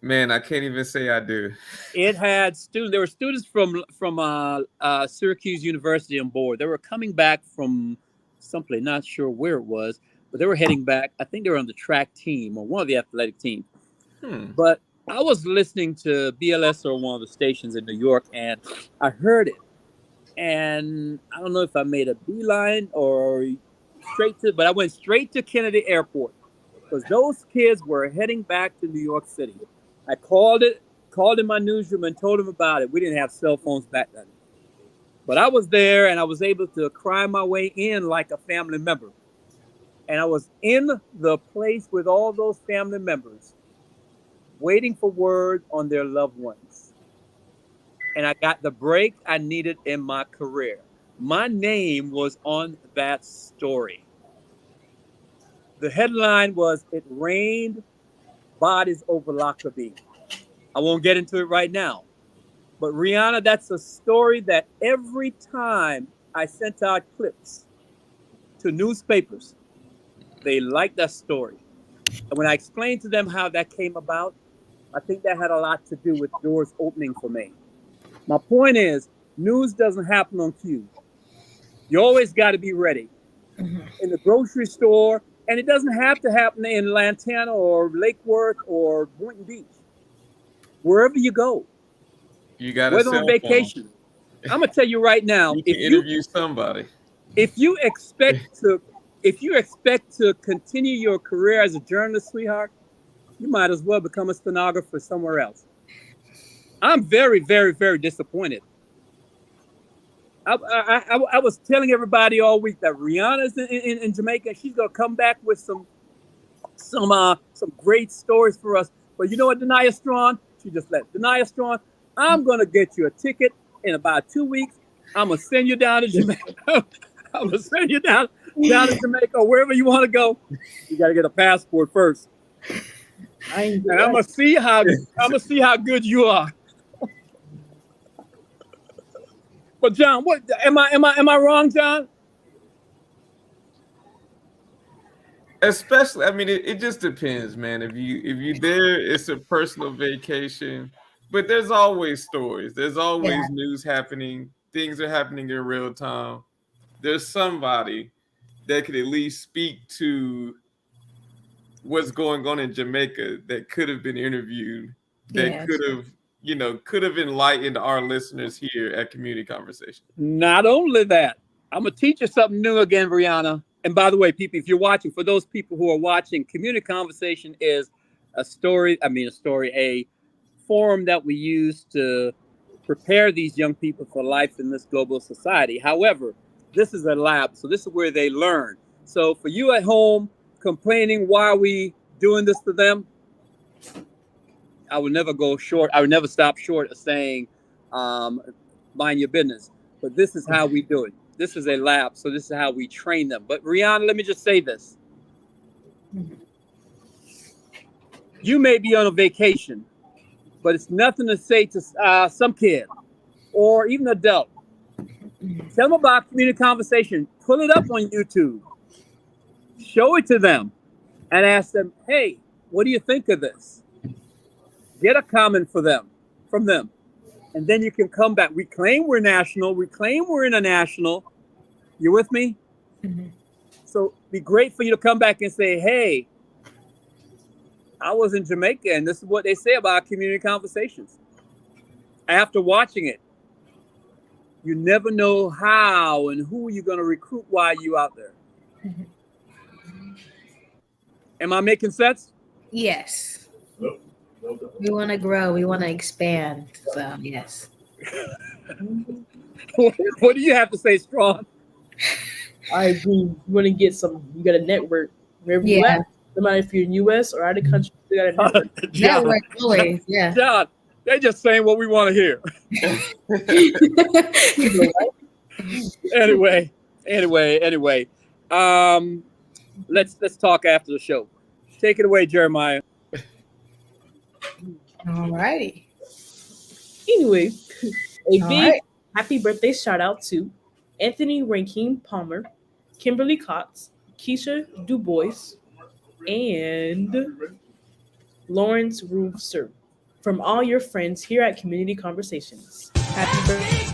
Man, I can't even say I do. It had students. There were students from Syracuse University on board. They were coming back from someplace, not sure where it was, but they were heading back. I think they were on the track team or one of the athletic teams. But I was listening to BLS or one of the stations in New York, and I heard it. And I don't know if I made a beeline or but I went straight to Kennedy Airport because those kids were heading back to New York City. I called in my newsroom and told them about it. We didn't have cell phones back then. But I was there and I was able to cry my way in like a family member. And I was in the place with all those family members waiting for word on their loved ones. And I got the break I needed in my career. My name was on that story. The headline was, "It rained bodies over Lockerbie." I won't get into it right now. But Rihanna, that's a story that every time I sent out clips to newspapers, they liked that story. And when I explained to them how that came about, I think that had a lot to do with doors opening for me. My point is, news doesn't happen on cue. You always got to be ready. In the grocery store, and it doesn't have to happen in Lantana or Lake Worth or Boynton Beach. Wherever you go. You got whether on vacation. I'm gonna tell you right now, you can interview somebody. If you expect to continue your career as a journalist, sweetheart, you might as well become a stenographer somewhere else. I'm very, very, very disappointed. I was telling everybody all week that Rihanna's in Jamaica. She's gonna come back with some great stories for us. But you know what, Denia Strawn? She just left. Denia Strawn, I'm gonna get you a ticket in about 2 weeks. I'm gonna send you down to Jamaica. I'm gonna send you down to Jamaica or wherever you want to go. You gotta get a passport first. And I'm gonna see how good you are. But John, what am I wrong, John? Especially, I mean, it just depends, man. If you there, it's a personal vacation. But there's always stories. There's always news happening. Things are happening in real time. There's somebody that could at least speak to what's going on in Jamaica that could have been interviewed, that could have enlightened our listeners here at Community Conversation. Not only that, I'm gonna teach you something new again, Rihanna. And by the way, people, if you're watching, for those people who are watching, Community Conversation is a forum that we use to prepare these young people for life in this global society. However, this is a lab, so this is where they learn. So for you at home complaining, why are we doing this to them? I would never go short. I would never stop short of saying, mind your business. But this is how we do it. This is a lab, so this is how we train them. But Rihanna, let me just say this. You may be on a vacation, but it's nothing to say to some kid or even adult. Tell them about Community Conversation. Pull it up on YouTube. Show it to them and ask them, hey, what do you think of this? Get a comment from them. And then you can come back. We claim we're national. We claim we're international. You with me? Mm-hmm. So it'd be great for you to come back and say, hey, I was in Jamaica and this is what they say about Community Conversations. After watching it, you never know how and who you're going to recruit while you're out there. Am I making sense? Yes. We want to grow. We want to expand. So yes. What do you have to say, Strong? I agree. You want to get some, you got a network wherever you at. No matter if you're in US or out of the country, you got a network. Network always, yeah. John, they're just saying what we want to hear. Anyway. Let's talk after the show. Take it away, Jeremiah. All righty. Anyway, a big happy birthday shout out to Anthony Rankine Palmer, Kimberly Cox, Keisha DuBois, and Lawrence Roofser from all your friends here at Community Conversations. Happy birthday.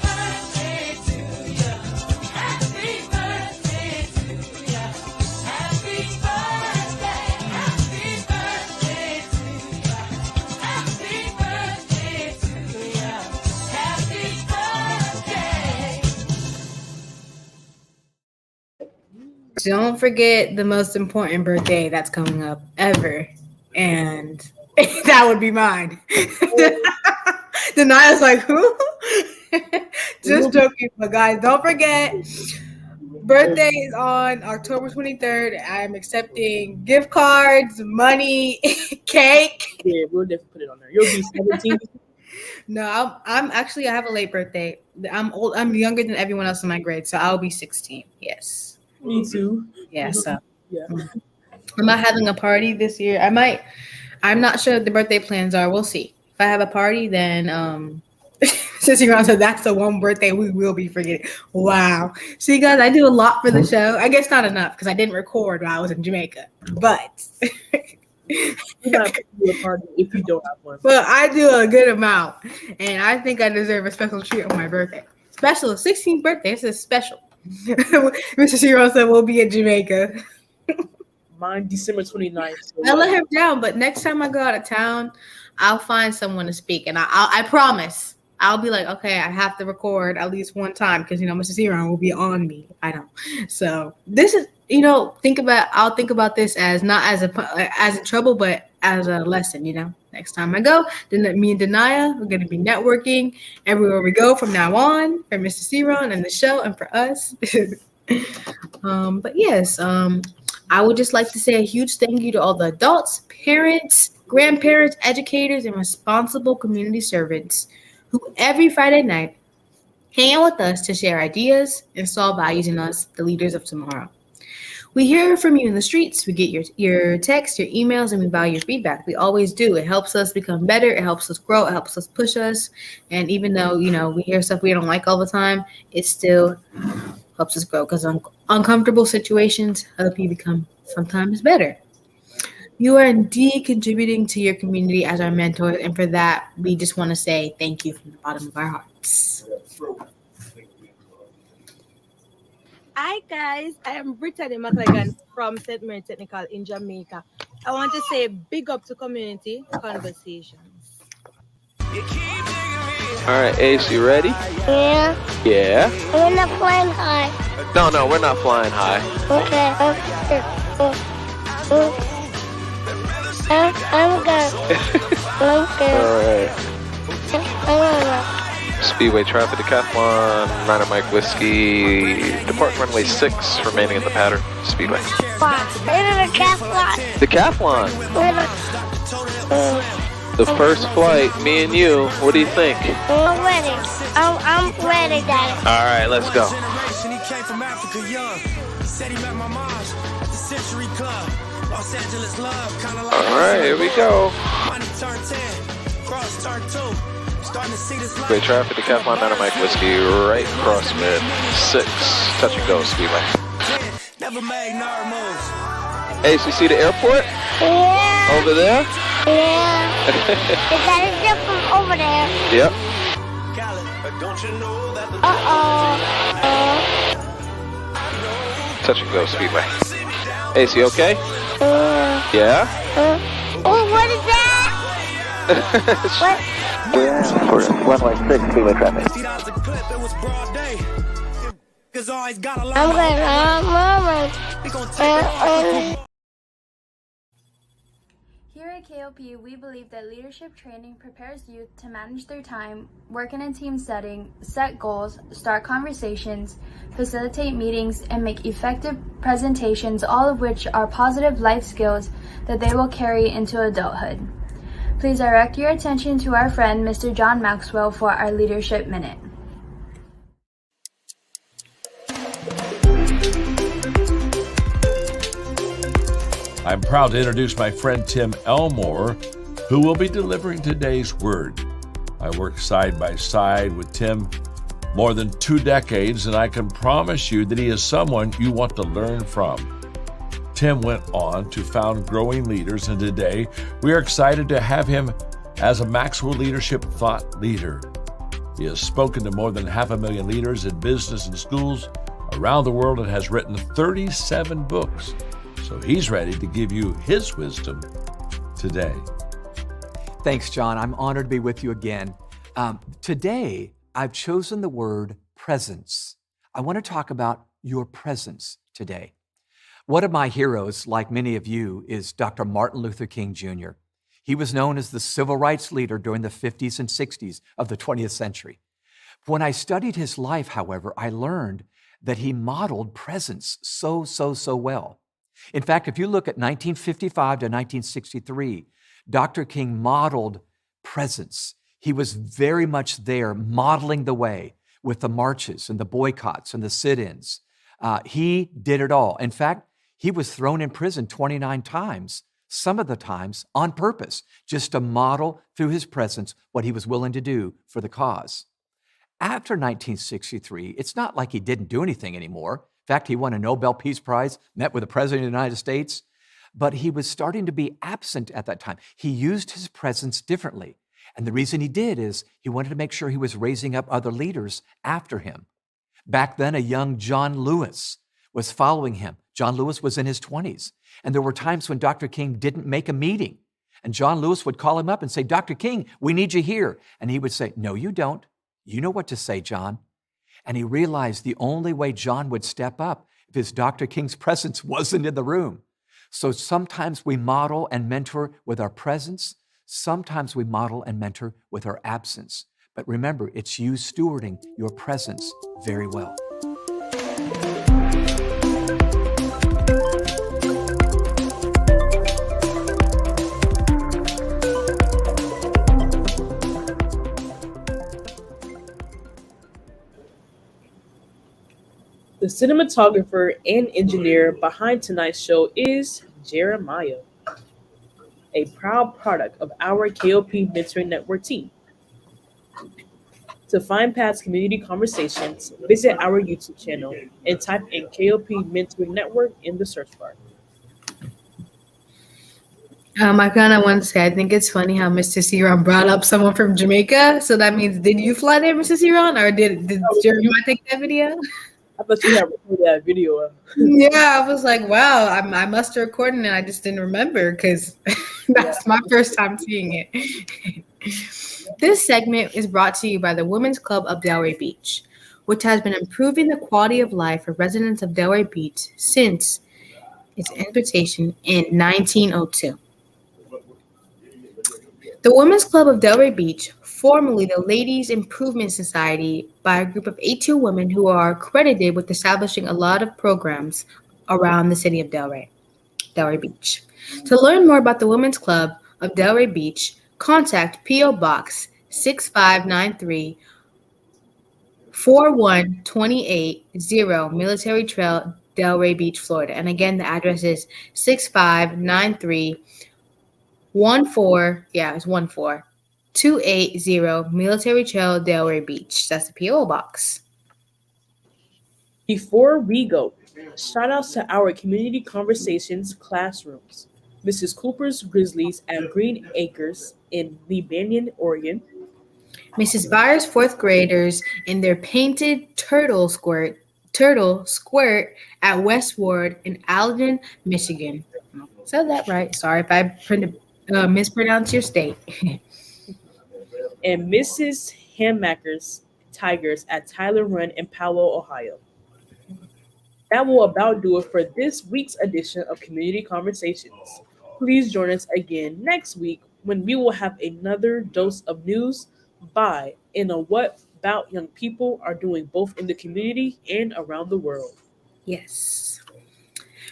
Don't forget the most important birthday that's coming up ever. And that would be mine. Denia's like, who? Just joking. But guys, don't forget, birthday is on October 23rd. I'm accepting gift cards, money, cake. Yeah, we'll definitely put it on there. You'll be 17. No, I'm actually, I have a late birthday. I'm old. I'm younger than everyone else in my grade. So I'll be 16. Yes. Me too. Yeah, so yeah. I'm not having a party this year. I might. I'm not sure what the birthday plans are. We'll see. If I have a party, then since you're on, so that's the one birthday we will be forgetting. Wow. See, guys, I do a lot for the show. I guess not enough because I didn't record while I was in Jamaica. But you might do a party if you don't have one. But I do a good amount, and I think I deserve a special treat on my birthday. Special 16th birthday. This is special. Mr. Shiro said we'll be in Jamaica. Mine December 29th. So I let him down, but next time I go out of town, I'll find someone to speak, and I promise I'll be like, okay, I have to record at least one time because Mr. Shiro will be on me. I know. So this is I'll think about this as not as a trouble, but as a lesson. Next time I go, then me and Denia, we're going to be networking everywhere we go from now on for Mr. C-Ron and the show and for us. But yes, I would just like to say a huge thank you to all the adults, parents, grandparents, educators, and responsible community servants who every Friday night hang out with us to share ideas, install values in us, the leaders of tomorrow. We hear from you in the streets. We get your texts, your emails, and we value your feedback. We always do. It helps us become better. It helps us grow. It helps us push us. And even though, we hear stuff we don't like all the time, it still helps us grow because uncomfortable situations help you become sometimes better. You are indeed contributing to your community as our mentors. And for that, we just want to say thank you from the bottom of our hearts. Hi guys, I am Brittany McLagan from St. Mary Technical in Jamaica. I want to say big up to Community Conversations. All right, Ace, you ready? Yeah. Yeah. We're not flying high. No, we're not flying high. Okay. I'm good. All right. Speedway Traffic Decathlon, Ryder Mike Whiskey, depart runway 6, remaining in the pattern. Speedway. Decathlon. The first flight, me and you. What do you think? I'm ready. I'm ready, Daddy. All right, let's go. He came from Africa young. He said he met my mom at the Century Club. Los Angeles love, kind of like. All right, here we go. Money turned 10, cross turned 2. Starting to see this life. Speedway Traffic Decathlon, Ryder Mike Whiskey, right cross mid 6, touch and go. Speedway. Never made nerd moves. Ace, you see the airport? Yeah. Over there? Yeah. Is that a ship from over there? Yep. Touch and go, Speedway. Ace, you okay? Yeah? Oh, what is that? What? For runway 6, Speedway traffic. I'm going on, Mama. at KOP, we believe that leadership training prepares youth to manage their time, work in a team setting, set goals, start conversations, facilitate meetings, and make effective presentations, all of which are positive life skills that they will carry into adulthood. Please direct your attention to our friend, Mr. John Maxwell, for our Leadership Minute. I'm proud to introduce my friend Tim Elmore, who will be delivering today's word. I work side by side with Tim more than 2 decades, and I can promise you that he is someone you want to learn from. Tim went on to found Growing Leaders, and today we are excited to have him as a Maxwell Leadership Thought Leader. He has spoken to more than 500,000 leaders in business and schools around the world and has written 37 books. So he's ready to give you his wisdom today. Thanks, John. I'm honored to be with you again. Today, I've chosen the word presence. I want to talk about your presence today. One of my heroes, like many of you, is Dr. Martin Luther King Jr. He was known as the civil rights leader during the 50s and 60s of the 20th century. When I studied his life, however, I learned that he modeled presence so well. In fact, if you look at 1955 to 1963, Dr. King modeled presence. He was very much there modeling the way with the marches and the boycotts and the sit-ins. He did it all. In fact, he was thrown in prison 29 times, some of the times on purpose, just to model through his presence what he was willing to do for the cause. After 1963, it's not like he didn't do anything anymore. In fact, he won a Nobel Peace Prize, met with the President of the United States, but he was starting to be absent at that time. He used his presence differently. And the reason he did is he wanted to make sure he was raising up other leaders after him. Back then, a young John Lewis was following him. John Lewis was in his 20s. And there were times when Dr. King didn't make a meeting. And John Lewis would call him up and say, Dr. King, we need you here. And he would say, no, you don't. You know what to say, John. And he realized the only way John would step up if his Dr. King's presence wasn't in the room. So sometimes we model and mentor with our presence. Sometimes we model and mentor with our absence. But remember, it's you stewarding your presence very well. The cinematographer and engineer behind tonight's show is Jeremiah, a proud product of our KOP Mentoring Network team. To find past community conversations, visit our YouTube channel and type in KOP Mentoring Network in the search bar. I kind of want to say, I think it's funny how Mr. Ciron brought up someone from Jamaica. So that means, did you fly there, Mr. Ciron, or did Jeremiah take that video? I thought you had recorded that video. Yeah, I was like, wow, I must have recorded it. I just didn't remember because that's my first time seeing it. This segment is brought to you by the Women's Club of Delray Beach, which has been improving the quality of life for residents of Delray Beach since its invitation in 1902. The Women's Club of Delray Beach, formerly the Ladies Improvement Society, by a group of 18 women who are credited with establishing a lot of programs around the city of Delray Beach. To learn more about the Women's Club of Delray Beach, contact P.O. Box 6593 41280 Military Trail, Delray Beach, Florida. And again, the address is 6593 280 Military Trail, Delray Beach. That's the P.O. Box. Before we go, shout outs to our community conversations classrooms. Mrs. Cooper's Grizzlies at Green Acres in Lebanon, Oregon. Mrs. Byers' fourth graders in their painted turtle squirt at Westward in Alden, Michigan. Said that right. Sorry if I mispronounce your state. And Mrs. Hammaker's Tigers at Tyler Run in Powell, Ohio. That will about do it for this week's edition of Community Conversations. Please join us again next week when we will have another dose of news by and on what about young people are doing both in the community and around the world. Yes.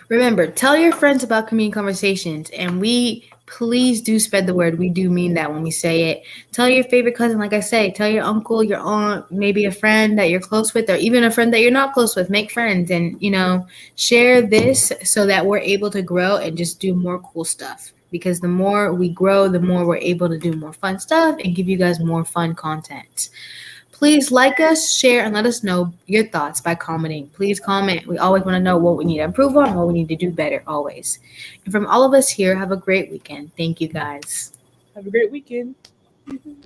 Remember, tell your friends about Community Conversations, and we please do spread the word. We do mean that when we say it. Tell your favorite cousin, like I say, tell your uncle, your aunt, maybe a friend that you're close with, or even a friend that you're not close with. Make friends and, share this so that we're able to grow and just do more cool stuff. Because the more we grow, the more we're able to do more fun stuff and give you guys more fun content. Please like us, share, and let us know your thoughts by commenting. Please comment. We always want to know what we need to improve on, what we need to do better, always. And from all of us here, have a great weekend. Thank you, guys. Have a great weekend.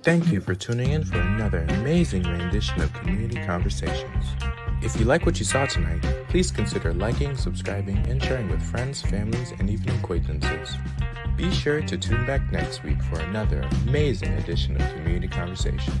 Thank you for tuning in for another amazing rendition of Community Conversations. If you like what you saw tonight, please consider liking, subscribing, and sharing with friends, families, and even acquaintances. Be sure to tune back next week for another amazing edition of Community Conversation.